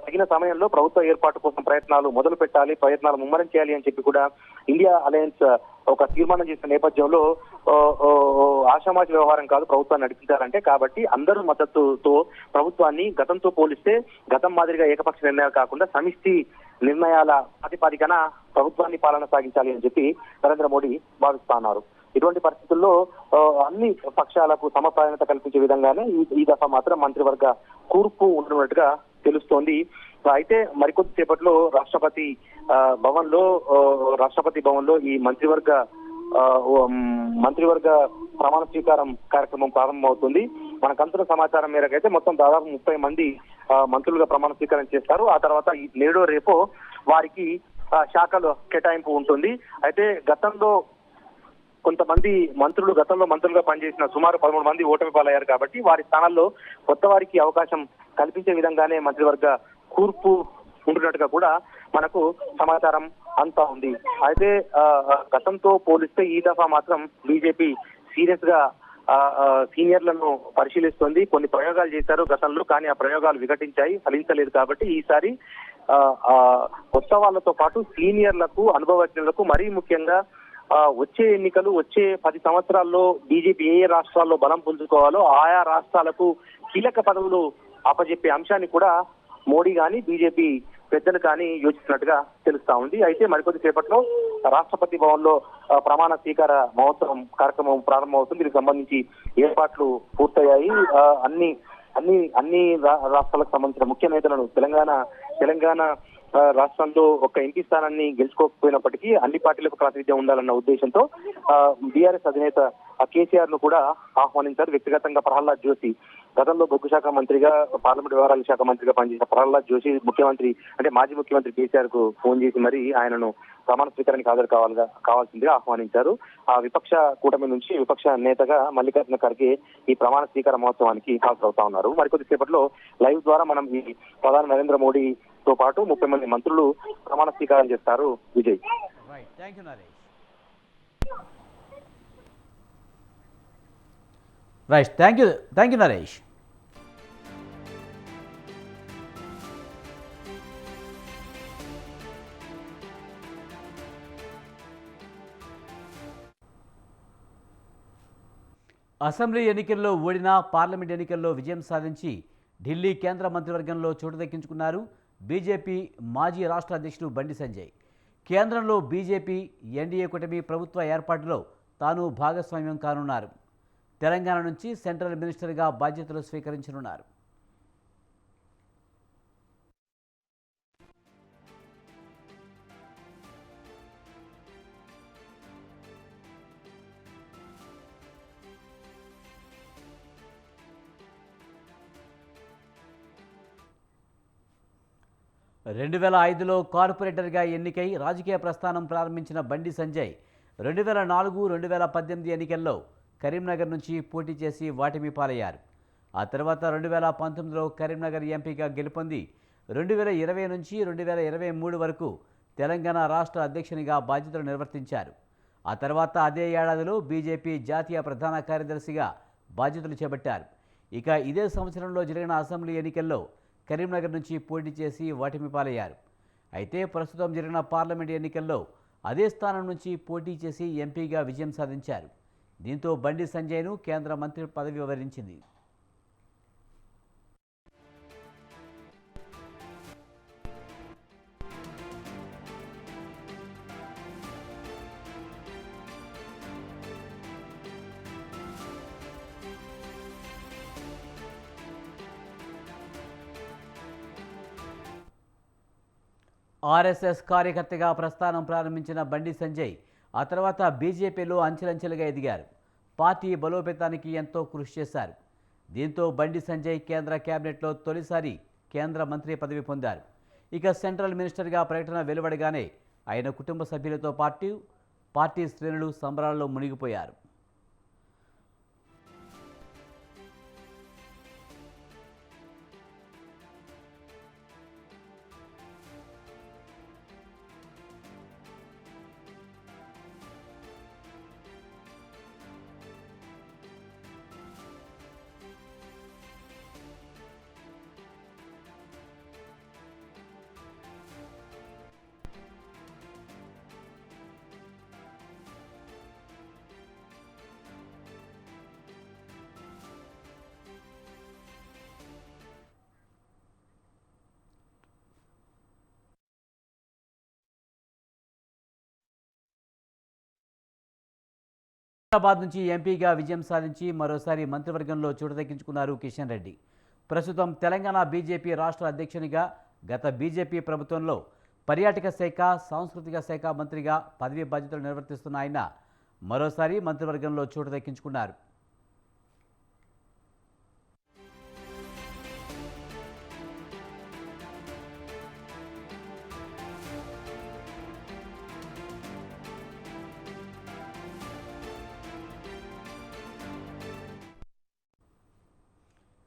తగిన సమయంలో ప్రభుత్వ ఏర్పాటు కోసం ప్రయత్నాలు మొదలు పెట్టాలి, ప్రయత్నాలు ముమ్మరం చేయాలి అని చెప్పి కూడా ఇండియా అలయన్స్ ఒక తీర్మానం చేసిన నేపథ్యంలో ఆషామాషి వ్యవహారం కాదు ప్రభుత్వాన్ని నడిపించాలంటే. కాబట్టి అందరూ మద్దతుతో ప్రభుత్వాన్ని గతంతో పోలిస్తే గతం మాదిరిగా ఏకపక్ష నిర్ణయాలు కాకుండా సమిష్టి నిర్ణయాల ప్రాతిపదికన ప్రభుత్వాన్ని పాలన సాగించాలి అని చెప్పి నరేంద్ర మోడీ భావిస్తున్నారు. ఇటువంటి పరిస్థితుల్లో అన్ని పక్షాలకు సమప్రాయణత కల్పించే విధంగానే ఈ దఫా మాత్రం మంత్రివర్గ కూర్పు ఉండనున్నట్టుగా తెలుస్తోంది. అయితే మరికొద్ది సేపట్లో రాష్ట్రపతి భవన్ లో ఈ మంత్రివర్గ ప్రమాణ స్వీకారం కార్యక్రమం ప్రారంభమవుతుంది. మనకంతున్న సమాచారం మేరకు అయితే మొత్తం దాదాపు 30 మంది మంత్రులుగా ప్రమాణ స్వీకారం చేస్తారు. ఆ తర్వాత నేడో రేపో వారికి శాఖలు కేటాయింపు ఉంటుంది. అయితే గతంలో కొంతమంది మంత్రులుగా పనిచేసిన సుమారు 13 మంది ఓటమి పాలయ్యారు కాబట్టి వారి స్థానాల్లో కొత్త వారికి అవకాశం కల్పించే విధంగానే మంత్రివర్గ కూర్పు ఉంటున్నట్టుగా కూడా మనకు సమాచారం అంతా ఉంది. అయితే గతంతో పోలిస్తే ఈ దఫా మాత్రం బీజేపీ సీరియస్ గా సీనియర్లను పరిశీలిస్తోంది. కొన్ని ప్రయోగాలు చేశారు గతంలో, కానీ ఆ ప్రయోగాలు విఘటించాయి, ఫలించలేదు. కాబట్టి ఈసారి కొత్త వాళ్ళతో పాటు సీనియర్లకు, అనుభవజ్ఞులకు, మరీ ముఖ్యంగా వచ్చే ఎన్నికలు వచ్చే 10 సంవత్సరాల్లో బీజేపీ ఏ రాష్ట్రాల్లో బలం పుంజుకోవాలో ఆయా రాష్ట్రాలకు కీలక పదవులు అప్పజెప్పే అంశాన్ని కూడా మోడీ గాని బీజేపీ పెద్దలు కానీ యోచిస్తున్నట్టుగా తెలుస్తా ఉంది. అయితే మరికొద్ది సేపట్లో రాష్ట్రపతి భవన్ లో ప్రమాణ స్వీకార మహోత్సవం కార్యక్రమం ప్రారంభమవుతుంది. దీనికి సంబంధించి ఏర్పాట్లు పూర్తయ్యాయి. అన్ని రాష్ట్రాలకు సంబంధించిన ముఖ్య నేతలను తెలంగాణ రాష్ట్రంలో ఒక ఎంపీ స్థానాన్ని గెలుచుకోకపోయినప్పటికీ అన్ని పార్టీలకు ప్రాతినిధ్యం ఉండాలన్న ఉద్దేశంతో బీఆర్ఎస్ అధినేత కేసీఆర్ ను కూడా ఆహ్వానించారు. వ్యక్తిగతంగా ప్రహ్లాద్ జోషి, గతంలో బొగ్గు శాఖ మంత్రిగా, పార్లమెంట్ వ్యవహారాల శాఖ మంత్రిగా పనిచేసిన ప్రహ్లాద్ జోషి మాజీ ముఖ్యమంత్రి కేసీఆర్ కు ఫోన్ చేసి మరి ఆయనను ప్రమాణ స్వీకారానికి హాజరు కావాల్సిందిగా ఆహ్వానించారు. ఆ విపక్ష కూటమి నుంచి విపక్ష నేతగా మల్లికార్జున ఖర్గే ఈ ప్రమాణ స్వీకార మహోత్సవానికి హాజరవుతా ఉన్నారు. మరికొద్ది సేపట్లో లైవ్ ద్వారా మనం ఈ ప్రధాని నరేంద్ర మోడీతో పాటు 30 మంది మంత్రులు ప్రమాణ స్వీకారం చేస్తారు. Vijay,
thank you Naresh. Assembly ఎన్నికల్లో ఓడినా పార్లమెంట్ ఎన్నికల్లో విజయం సాధించి ఢిల్లీ కేంద్ర మంత్రివర్గంలో చోటు దక్కించుకున్నారు బీజేపీ మాజీ రాష్ట్ర అధ్యక్షుడు బండి సంజయ్. కేంద్రంలో బీజేపీ ఎన్డీఏ కూటమి ప్రభుత్వ ఏర్పాటులో తాను భాగస్వామ్యం కానున్నారు. తెలంగాణ నుంచి సెంట్రల్ మినిస్టర్గా బాధ్యతలు స్వీకరించనున్నారు. రెండు 2005లో కార్పొరేటర్గా ఎన్నికై రాజకీయ ప్రస్థానం ప్రారంభించిన బండి సంజయ్ 2004-2018 ఎన్నికల్లో కరీంనగర్ నుంచి పోటీ చేసి వాటిమి పాలయ్యారు. ఆ తర్వాత 2019లో కరీంనగర్ ఎంపీగా గెలుపొంది 2020 నుంచి 2023 వరకు తెలంగాణ రాష్ట్ర అధ్యక్షునిగా బాధ్యతలు నిర్వర్తించారు. ఆ తర్వాత అదే ఏడాదిలో బీజేపీ జాతీయ ప్రధాన కార్యదర్శిగా బాధ్యతలు చేపట్టారు. ఇక ఇదే సంవత్సరంలో జరిగిన అసెంబ్లీ ఎన్నికల్లో కరీంనగర్ నుంచి పోటీ చేసి వాటిమి పాలయ్యారు. అయితే ప్రస్తుతం జరిగిన పార్లమెంట్ ఎన్నికల్లో అదే స్థానం నుంచి పోటీ చేసి ఎంపీగా విజయం సాధించారు. దీంతో బండి సంజయ్ను కేంద్ర మంత్రి పదవి వరించింది. ఆర్ఎస్ఎస్ కార్యకర్తగా ప్రస్థానం ప్రారంభించిన బండి సంజయ్ ఆ తర్వాత బీజేపీలో అంచెలంచెలుగా ఎదిగారు. పార్టీ బలోపేతానికి ఎంతో కృషి చేశారు. దీంతో బండి సంజయ్ కేంద్ర కేబినెట్లో తొలిసారి కేంద్ర మంత్రి పదవి పొందారు. ఇక సెంట్రల్ మినిస్టర్గా ప్రకటన వెలువడగానే ఆయన కుటుంబ సభ్యులతో పార్టీ శ్రేణులు సంబరాల్లో మునిగిపోయారు. హైదరాబాద్ నుంచి ఎంపీగా విజయం సాధించి మరోసారి మంత్రివర్గంలో చోటు దక్కించుకున్నారు కిషన్ రెడ్డి. ప్రస్తుతం తెలంగాణ బీజేపీ రాష్ట్ర అధ్యక్షునిగా గత బీజేపీ ప్రభుత్వంలో పర్యాటక శాఖ, సాంస్కృతిక శాఖ మంత్రిగా పదవీ బాధ్యతలు నిర్వర్తిస్తున్న ఆయన మరోసారి మంత్రివర్గంలో చోటు దక్కించుకున్నారు.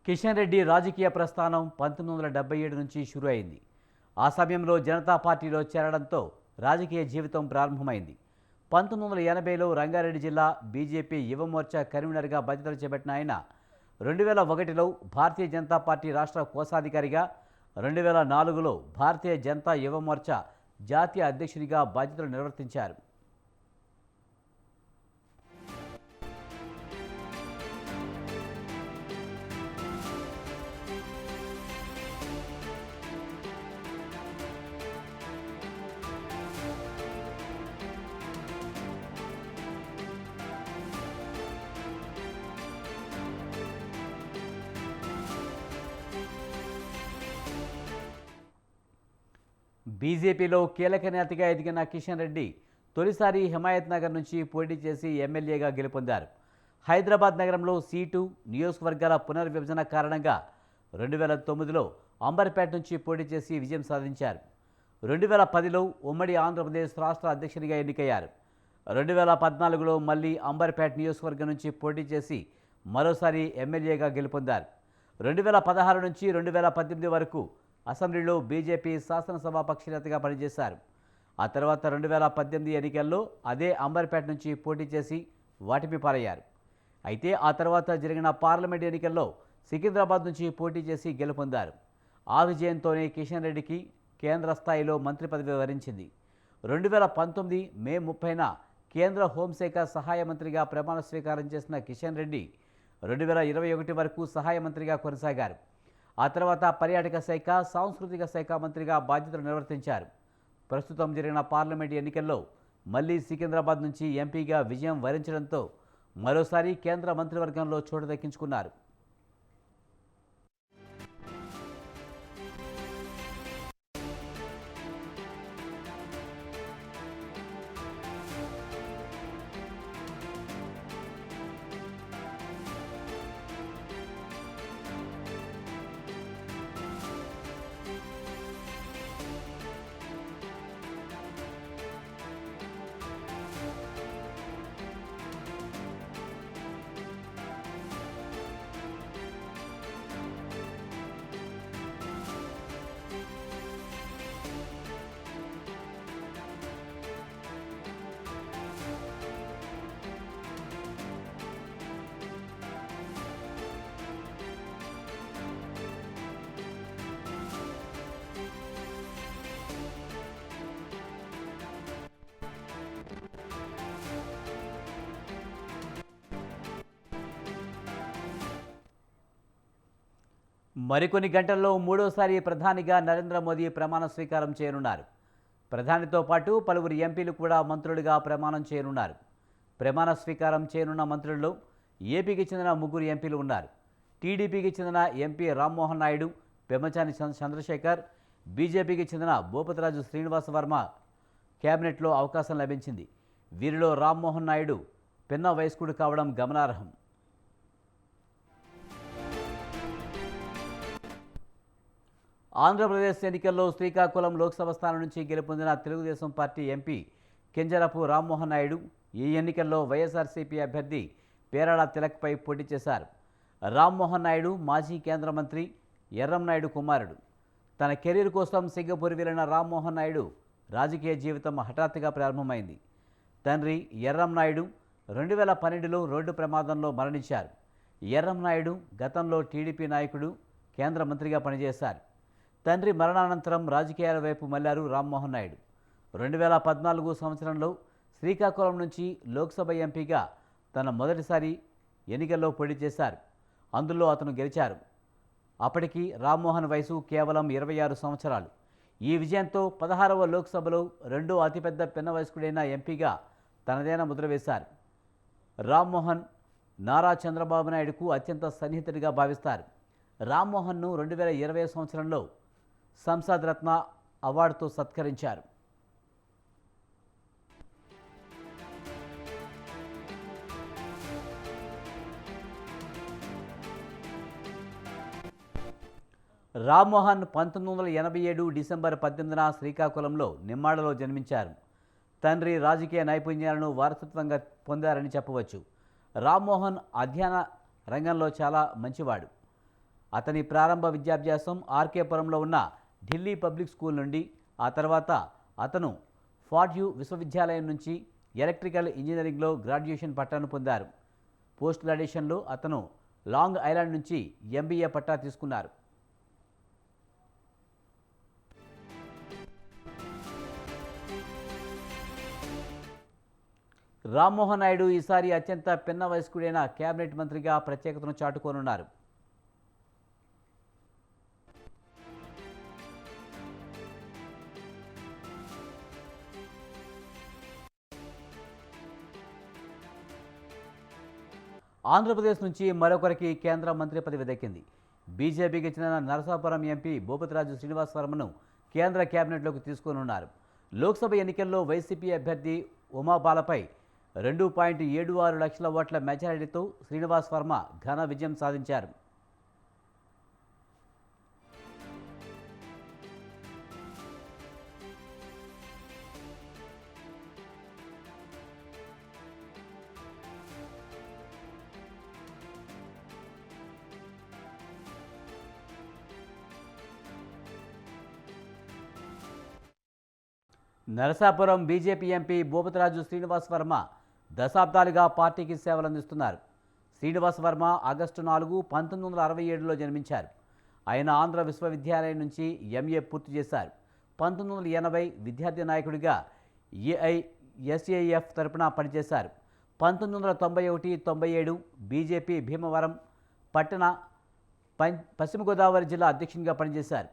కిషన్ రెడ్డి రాజకీయ ప్రస్థానం 1977 నుంచి షురు అయింది. ఆ సమయంలో జనతా పార్టీలో చేరడంతో రాజకీయ జీవితం ప్రారంభమైంది. 1980లో రంగారెడ్డి జిల్లా బీజేపీ యువమోర్చా కన్వీనర్గా బాధ్యతలు చేపట్టిన ఆయన 2001లో భారతీయ జనతా పార్టీ రాష్ట్ర కోశాధికారిగా, 2004లో భారతీయ జనతా యువమోర్చా జాతీయ అధ్యక్షుడిగా బాధ్యతలు నిర్వర్తించారు. బీజేపీలో కీలక నేతగా ఎదిగిన కిషన్ రెడ్డి తొలిసారి హిమాయత్ నగర్ నుంచి పోటీ చేసి ఎమ్మెల్యేగా గెలుపొందారు. హైదరాబాద్ నగరంలో సీటు, నియోజకవర్గాల పునర్విభజన కారణంగా 2009లో అంబర్పేట నుంచి పోటీ చేసి విజయం సాధించారు. 2010లో ఉమ్మడి ఆంధ్రప్రదేశ్ రాష్ట్ర అధ్యక్షునిగా ఎన్నికయ్యారు. 2014లో మళ్ళీ అంబర్పేట నియోజకవర్గం నుంచి పోటీ చేసి మరోసారి ఎమ్మెల్యేగా గెలుపొందారు. 2016 నుంచి 2018 వరకు అసెంబ్లీలో బీజేపీ శాసనసభాపక్ష నేతగా పనిచేశారు. ఆ తర్వాత 2018 ఎన్నికల్లో అదే అంబర్పేట నుంచి పోటీ చేసి వాటిపై పారయ్యారు. అయితే ఆ తర్వాత జరిగిన పార్లమెంట్ ఎన్నికల్లో సికింద్రాబాద్ నుంచి పోటీ చేసి గెలుపొందారు. ఆ విజయంతోనే కిషన్ రెడ్డికి కేంద్ర స్థాయిలో మంత్రి పదవి వరించింది. 2019 మే 30న కేంద్ర హోంశాఖ సహాయ మంత్రిగా ప్రమాణ స్వీకారం చేసిన కిషన్ రెడ్డి 2021 వరకు సహాయ మంత్రిగా కొనసాగారు. ఆ తర్వాత పర్యాటక శాఖ, సాంస్కృతిక శాఖ మంత్రిగా బాధ్యతలు నిర్వర్తించారు. ప్రస్తుతం జరిగిన పార్లమెంట్ ఎన్నికల్లో మళ్లీ సికింద్రాబాద్ నుంచి ఎంపీగా విజయం వరించడంతో మరోసారి కేంద్ర మంత్రివర్గంలో చోటు దక్కించుకున్నారు. మరికొన్ని గంటల్లో మూడోసారి ప్రధానిగా నరేంద్ర మోదీ ప్రమాణ స్వీకారం చేయనున్నారు. ప్రధానితో పాటు పలువురు ఎంపీలు కూడా మంత్రులుగా ప్రమాణం చేయనున్నారు. ప్రమాణ స్వీకారం చేయనున్న మంత్రుల్లో ఏపీకి చెందిన 3 ఎంపీలు ఉన్నారు. టీడీపీకి చెందిన ఎంపీ రామ్మోహన్ నాయుడు, పెమ్మసాని చంద్రశేఖర్, బీజేపీకి చెందిన భూపతిరాజు శ్రీనివాస వర్మ కేబినెట్లో అవకాశం లభించింది. వీరిలో రామ్మోహన్ నాయుడు పిన్న వయస్కుడు కావడం గమనార్హం. ఆంధ్రప్రదేశ్ ఎన్నికల్లో శ్రీకాకుళం లోక్సభ స్థానం నుంచి గెలుపొందిన తెలుగుదేశం పార్టీ ఎంపీ కింజరపు రామ్మోహన్ నాయుడు ఈ ఎన్నికల్లో వైఎస్ఆర్సీపీ అభ్యర్థి పేరాడ తిలక్పై పోటీ చేశారు. రామ్మోహన్ నాయుడు మాజీ కేంద్ర మంత్రి ఎర్రంనాయుడు కుమారుడు. తన కెరీర్ కోసం సింగపూర్ వెళ్లిన రామ్మోహన్ నాయుడు రాజకీయ జీవితం హఠాత్తుగా ప్రారంభమైంది. తండ్రి ఎర్రంనాయుడు 2012లో రోడ్డు ప్రమాదంలో మరణించారు. ఎర్రంనాయుడు గతంలో టీడీపీ నాయకుడు, కేంద్ర మంత్రిగా పనిచేశారు. తండ్రి మరణానంతరం రాజకీయాల వైపు మళ్లారు రామ్మోహన్ నాయుడు. 2014 సంవత్సరంలో శ్రీకాకుళం నుంచి లోక్సభ ఎంపీగా తన మొదటిసారి ఎన్నికల్లో పోటీ చేశారు. అందులో అతను గెలిచారు. అప్పటికి రామ్మోహన్ వయసు కేవలం 26 సంవత్సరాలు. ఈ విజయంతో 16వ లోక్సభలో రెండో అతిపెద్ద పిన్న వయస్కుడైన ఎంపీగా తనదైన ముద్ర వేశారు. రామ్మోహన్ నారా చంద్రబాబు నాయుడుకు అత్యంత సన్నిహితుడిగా భావిస్తారు. రామ్మోహన్ను 2020 సంవత్సరంలో సంసద్ రత్న అవార్డుతో సత్కరించారు. రామ్మోహన్ 1987 డిసెంబర్ 18న శ్రీకాకుళంలో నిమ్మాడలో జన్మించారు. తండ్రి రాజకీయ నైపుణ్యాలను వారసత్వంగా పొందారని చెప్పవచ్చు. రామ్మోహన్ అధ్యయన రంగంలో చాలా మంచివాడు. అతని ప్రారంభ విద్యాభ్యాసం ఆర్కేపురంలో ఉన్న ఢిల్లీ పబ్లిక్ స్కూల్ నుండి, ఆ తర్వాత అతను ఫాడ్యూ విశ్వవిద్యాలయం నుంచి ఎలక్ట్రికల్ ఇంజనీరింగ్లో గ్రాడ్యుయేషన్ పట్టాను పొందారు. పోస్ట్ గ్రాడ్యుయేషన్లో అతను లాంగ్ ఐలాండ్ నుంచి ఎంబీఏ పట్టా తీసుకున్నారు. రామ్మోహన్ నాయుడు ఈసారి అత్యంత పిన్న వయస్కుడైన కేబినెట్ మంత్రిగా ప్రత్యేకతను చాటుకోనున్నారు. ఆంధ్రప్రదేశ్ నుంచి మరొకరికి కేంద్ర మంత్రి పదవి దక్కింది. బీజేపీకి చెందిన నరసాపురం ఎంపీ భూపతిరాజు శ్రీనివాస వర్మను కేంద్ర కేబినెట్లోకి తీసుకోనున్నారు. లోక్సభ ఎన్నికల్లో వైసీపీ అభ్యర్థి ఉమాబాలపై 2.76 లక్షల ఓట్ల మెజారిటీతో శ్రీనివాస్ వర్మ ఘన విజయం సాధించారు. నరసాపురం బీజేపీ ఎంపీ భూపతిరాజు శ్రీనివాస్ వర్మ దశాబ్దాలుగా పార్టీకి సేవలందిస్తున్నారు. శ్రీనివాస్ వర్మ ఆగస్టు 4, 1967లో జన్మించారు. ఆయన ఆంధ్ర విశ్వవిద్యాలయం నుంచి ఎంఏ పూర్తి చేశారు. 1980 విద్యార్థి నాయకుడిగా ఏఐఎస్ఏఎఫ్ తరపున పనిచేశారు. 1991-97 బీజేపీ భీమవరం పట్టణ పశ్చిమ గోదావరి జిల్లా అధ్యక్షునిగా పనిచేశారు.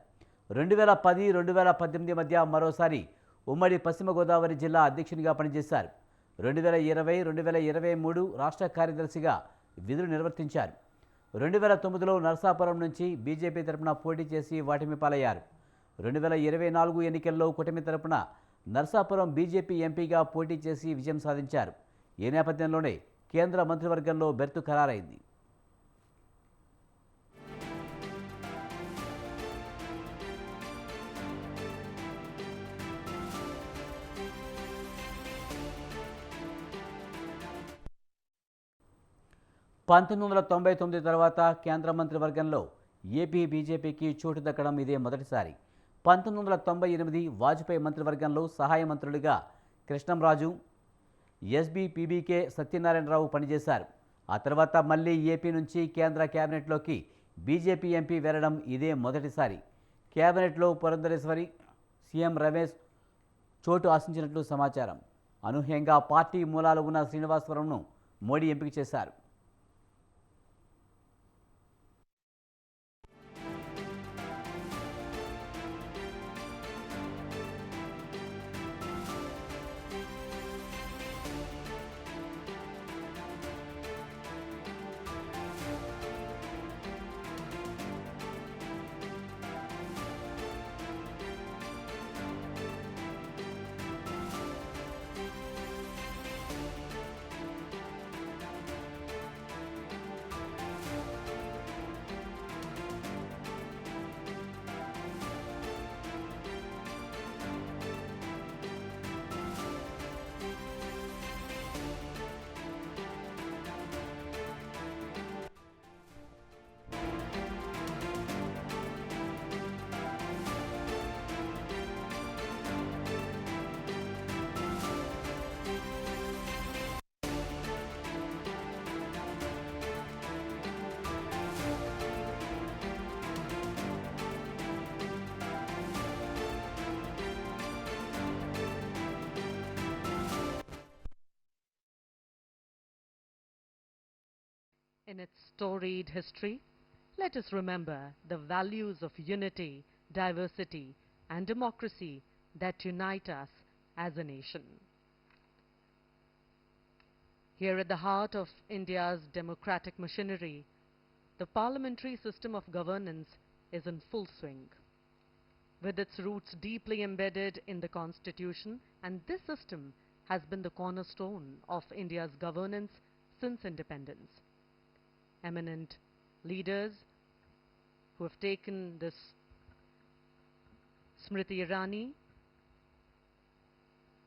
2010-2018 మధ్య మరోసారి ఉమ్మడి పశ్చిమ గోదావరి జిల్లా అధ్యక్షునిగా పనిచేశారు. 2020-2023 రాష్ట్ర కార్యదర్శిగా విధులు నిర్వర్తించారు. 2009లో నరసాపురం నుంచి బీజేపీ తరపున పోటీ చేసి ఓటమి పాలయ్యారు. 2024 ఎన్నికల్లో కూటమి తరపున నరసాపురం బీజేపీ ఎంపీగా పోటీ చేసి విజయం సాధించారు. ఈ నేపథ్యంలోనే కేంద్ర మంత్రివర్గంలో బెర్తు ఖరారైంది. (1999) తర్వాత కేంద్ర మంత్రివర్గంలో ఏపీ బీజేపీకి చోటు దక్కడం ఇదే మొదటిసారి. 1998 వాజ్పేయి మంత్రివర్గంలో సహాయ మంత్రులుగా కృష్ణంరాజు, ఎస్బీపీబీకే సత్యనారాయణరావు పనిచేశారు. ఆ తర్వాత మళ్ళీ ఏపీ నుంచి కేంద్ర కేబినెట్లోకి బీజేపీ ఎంపీ వెళ్లడం ఇదే మొదటిసారి. కేబినెట్లో పురంధరేశ్వరి, సీఎం రమేష్ చోటు ఆశించినట్లు సమాచారం. అనూహ్యంగా పార్టీ మూలాలు ఉన్న శ్రీనివాసవరంను మోడీ ఎంపిక చేశారు.
In its storied history, let us remember the values of unity, diversity, and democracy that unite us as a nation. Here at the heart of India's democratic machinery, the parliamentary system of governance is in full swing. With its roots deeply embedded in the Constitution, and this system has been the cornerstone of India's governance since independence. Eminent leaders who have taken this, Smriti Irani,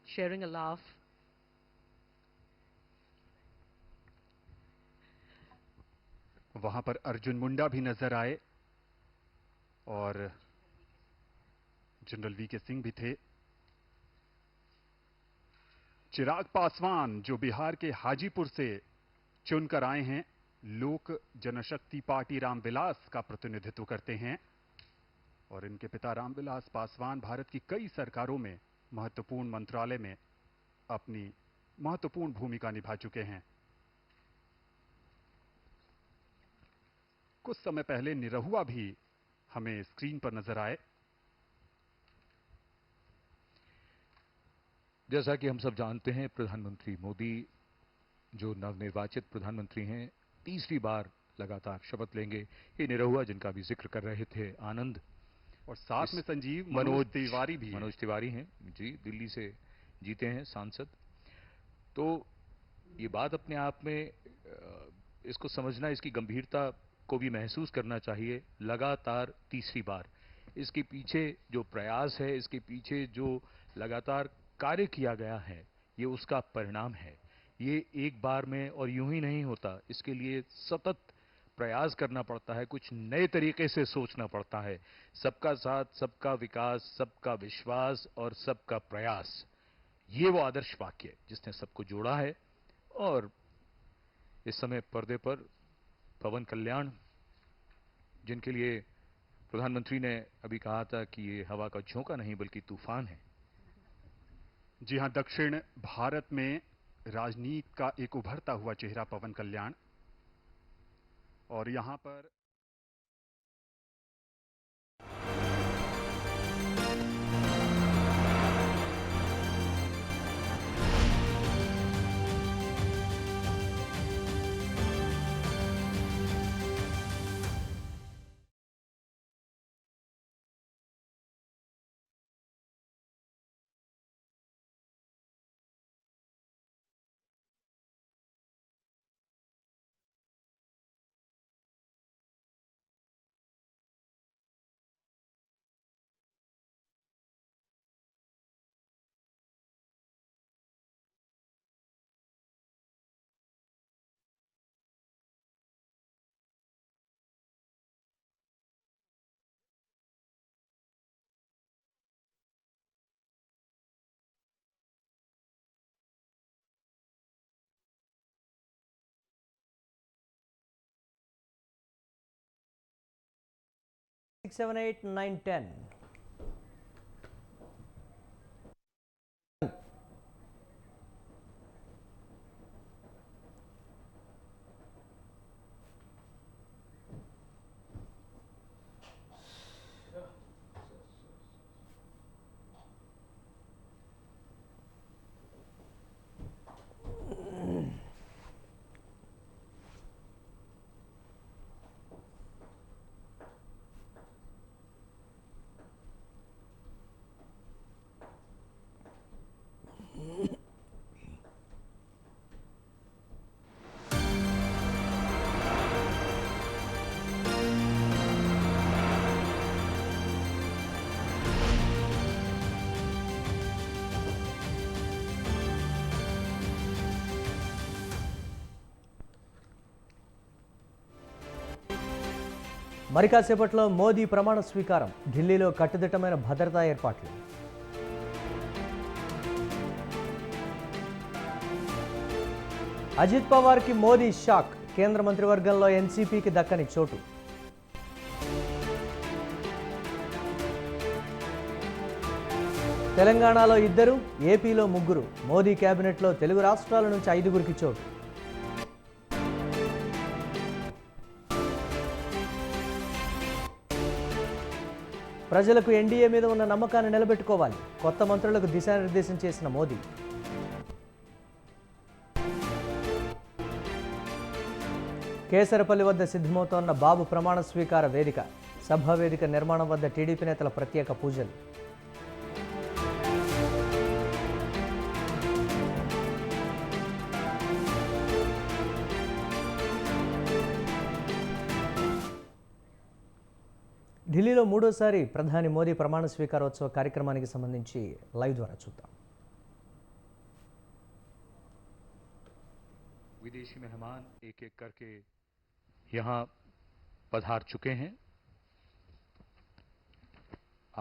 sharing a laugh,
वहां पर अर्जुन मुंडा भी नजर आए और general we के सिंह भी थे। चिराग पासवान जो बिहार के हाजीपुर से चुनकर आए हैं, लोक जनशक्ति पार्टी रामविलास का प्रतिनिधित्व करते हैं और इनके पिता रामविलास पासवान भारत की कई सरकारों में महत्वपूर्ण मंत्रालय में अपनी महत्वपूर्ण भूमिका निभा चुके हैं। कुछ समय पहले निरहुआ भी हमें स्क्रीन पर नजर आए।
जैसा कि हम सब जानते हैं, प्रधानमंत्री मोदी जो नवनिर्वाचित प्रधानमंत्री हैं, तीसरी बार लगातार शपथ लेंगे। ये निरहुआ जिनका भी जिक्र कर रहे थे आनंद,
और साथ में संजीव
मनोज
तिवारी भी
मनोज तिवारी हैं जी, दिल्ली से जीते हैं सांसद। तो ये बात अपने आप में इसको समझना, इसकी गंभीरता को भी महसूस करना चाहिए। लगातार तीसरी बार इसके पीछे जो प्रयास है, इसके पीछे जो लगातार कार्य किया गया है, ये उसका परिणाम है। ये एक बार में और यूं ही नहीं होता, इसके लिए सतत प्रयास करना पड़ता है, कुछ नए तरीके से सोचना पड़ता है। सबका साथ, सबका विकास, सबका विश्वास और सबका प्रयास, ये वो आदर्श वाक्य है जिसने सबको जोड़ा है। और इस समय पर्दे पर पवन कल्याण, जिनके लिए प्रधानमंत्री ने अभी कहा था कि ये हवा का झोंका नहीं बल्कि तूफान है।
जी हां, दक्षिण भारत में राजनीति का एक उभरता हुआ चेहरा पवन कल्याण, और यहां पर
Six, 7, 8, 9, 10. మరి కాసేపట్లో మోదీ ప్రమాణ స్వీకారం. ఢిల్లీలో కట్టుదిట్టమైన భద్రతా ఏర్పాట్లు. అజిత్ పవార్కి మోదీ షాక్. కేంద్ర మంత్రివర్గంలో ఎన్సీపీకి దక్కని చోటు. తెలంగాణలో 2, ఏపీలో 3. మోదీ కేబినెట్లో తెలుగు రాష్ట్రాల నుంచి 5గురికి చోటు. ప్రజలకు ఎన్డీఏ మీద ఉన్న నమ్మకాన్ని నిలబెట్టుకోవాలి. కొత్త మంత్రులకు దిశానిర్దేశం చేసిన మోదీ. కేసరపల్లి వద్ద సిద్ధమవుతోన్న బాబు ప్రమాణ స్వీకార వేదిక. సభా వేదిక నిర్మాణం వద్ద టీడీపీ నేతల ప్రత్యేక పూజలు. ఢిల్లీలో మూడోసారి ప్రధాని మోదీ ప్రమాణ స్వీకారోత్సవ కార్యక్రమానికి సంబంధించి లైవ్ ద్వారా చూద్దాం.
विदेशी मेहमान एक एक करके यहां पधार चुके हैं.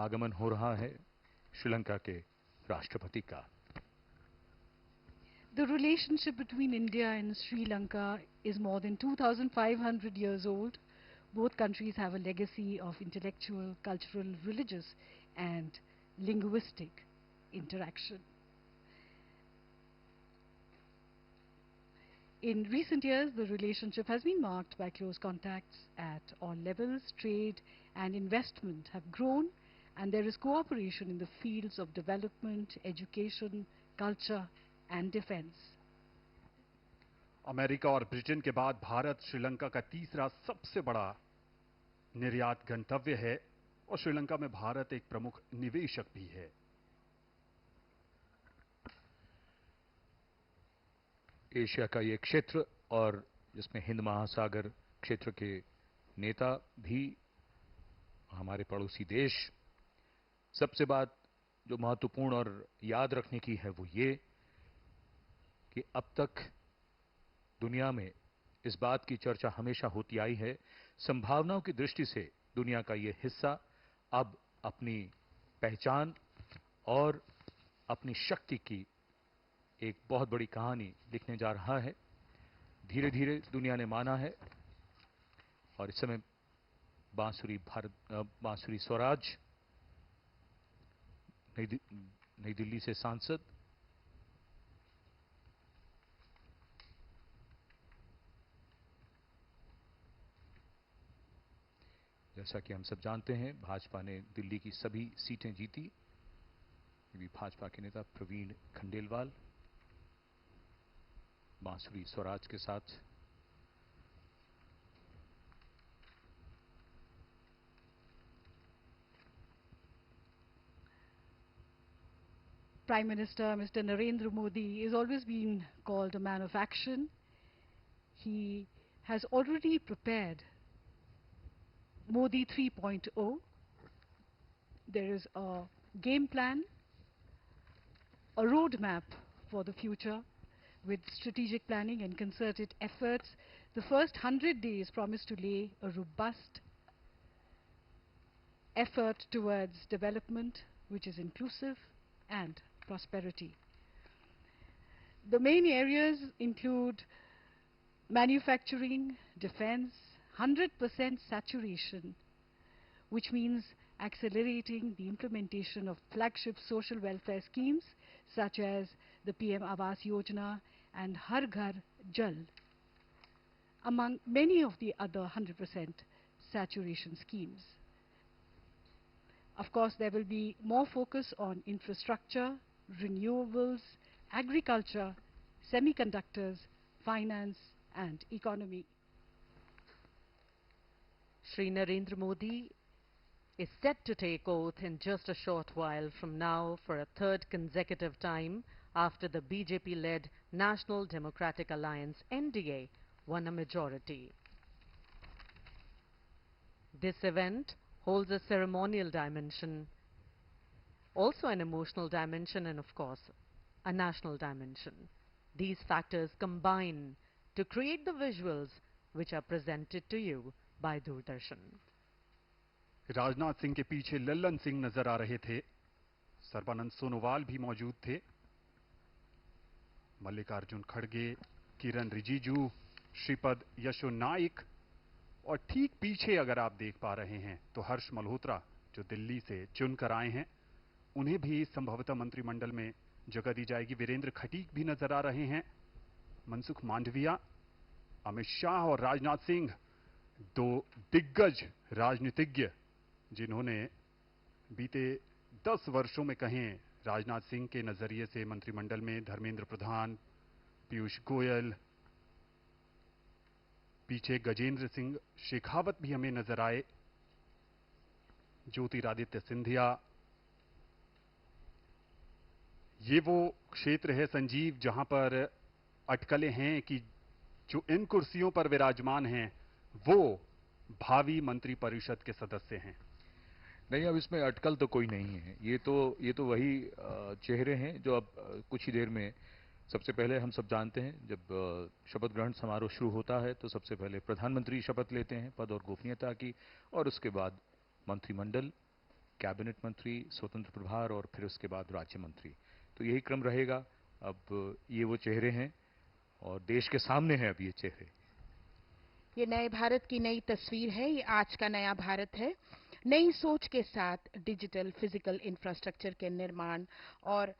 आगमन हो रहा है श्रीलंका के राष्ट्रपति का.
The relationship between India and Sri Lanka is more than 2,500 years old. Both countries have a legacy of intellectual, cultural, religious and linguistic interaction. In recent years, the relationship has been marked by close contacts at all levels. Trade and investment have grown, and there is cooperation in the fields of development, education, culture, and defense.
America और Britain के बाद भारत श्रीलंका का तीसरा सबसे बड़ा निर्यात गंतव्य है और श्रीलंका में भारत एक प्रमुख निवेशक भी है.
एशिया का ये क्षेत्र और जिसमें हिंद महासागर क्षेत्र के नेता भी हमारे पड़ोसी देश. सबसे बात जो महत्वपूर्ण और याद रखने की है वो ये कि अब तक दुनिया में इस बात की चर्चा हमेशा होती आई है, संभावनाओं की दृष्टि से दुनिया का ये हिस्सा अब अपनी पहचान और अपनी शक्ति की एक बहुत बड़ी कहानी लिखने जा रहा है. धीरे धीरे दुनिया ने माना है और इस समय बांसुरी स्वराज नई दिल्ली से सांसद जैसा कि हम सब जानते हैं भाजपा ने दिल्ली की सभी सीटें जीती. भाजपा के नेता प्रवीण खंडेलवाल बांसुरी स्वराज के साथ
Prime Minister Mr. Narendra Modi has always been called a man of action. He has already prepared Modi 3.0. There is a game plan, a roadmap for the future with strategic planning and concerted efforts. The first 100 days promise to lay a robust effort towards development which is inclusive and prosperity. The main areas include manufacturing, defense, 100% saturation, which means accelerating the implementation of flagship social welfare schemes such as the PM Awas Yojana and Har Ghar Jal, among many of the other 100% saturation schemes. Of course, there will be more focus on infrastructure, renewables, agriculture, semiconductors, finance and economy.
Shri Narendra Modi is set to take oath in just a short while from now for a third consecutive time after the BJP-led National Democratic Alliance NDA won a majority. This event holds a ceremonial dimension, also an emotional dimension and of course a national dimension. These factors combine to create the visuals which are presented to you by Doordarshan.
Rajnath Singh के पीछे लल्लन सिंह नजर आ रहे थे. सर्बानंद सोनोवाल भी मौजूद थे. मल्लिकार्जुन खड़गे, किरण रिजिजू, श्रीपद यशो नाइक और ठीक पीछे अगर आप देख पा रहे हैं तो हर्ष मल्होत्रा जो दिल्ली से चुनकर आए हैं, उन्हें भी संभवतः मंत्रिमंडल में जगह दी जाएगी. वीरेंद्र खटीक भी नजर आ रहे हैं. मनसुख मांडविया, अमित शाह और राजनाथ सिंह, दो दिग्गज राजनीतिज्ञ जिन्होंने बीते 10 वर्षों में कहें राजनाथ सिंह के नजरिए से मंत्रिमंडल में धर्मेंद्र प्रधान, पीयूष गोयल, पीछे गजेंद्र सिंह शेखावत भी हमें नजर आए, ज्योतिरादित्य सिंधिया। ये वो क्षेत्र है संजीव जहां पर अटकलें हैं कि जो इन कुर्सियों पर विराजमान हैं वो भावी मंत्रिपरिषद के सदस्य हैं।
नहीं, अब इसमें अटकल तो कोई नहीं है। ये तो वही चेहरे हैं जो अब कुछ ही देर में, सबसे पहले हम सब जानते हैं जब शपथ ग्रहण समारोह शुरू होता है तो सबसे पहले प्रधानमंत्री शपथ लेते हैं पद और गोपनीयता की, और उसके बाद मंत्रिमंडल, कैबिनेट मंत्री, स्वतंत्र प्रभार और फिर उसके बाद राज्य मंत्री। तो यही क्रम रहेगा। अब ये वो चेहरे हैं और देश के सामने हैं अब ये चेहरे।
ये नए भारत की नई तस्वीर है। ये आज का नया भारत है। नई सोच के साथ डिजिटल फिजिकल इंफ्रास्ट्रक्चर के निर्माण और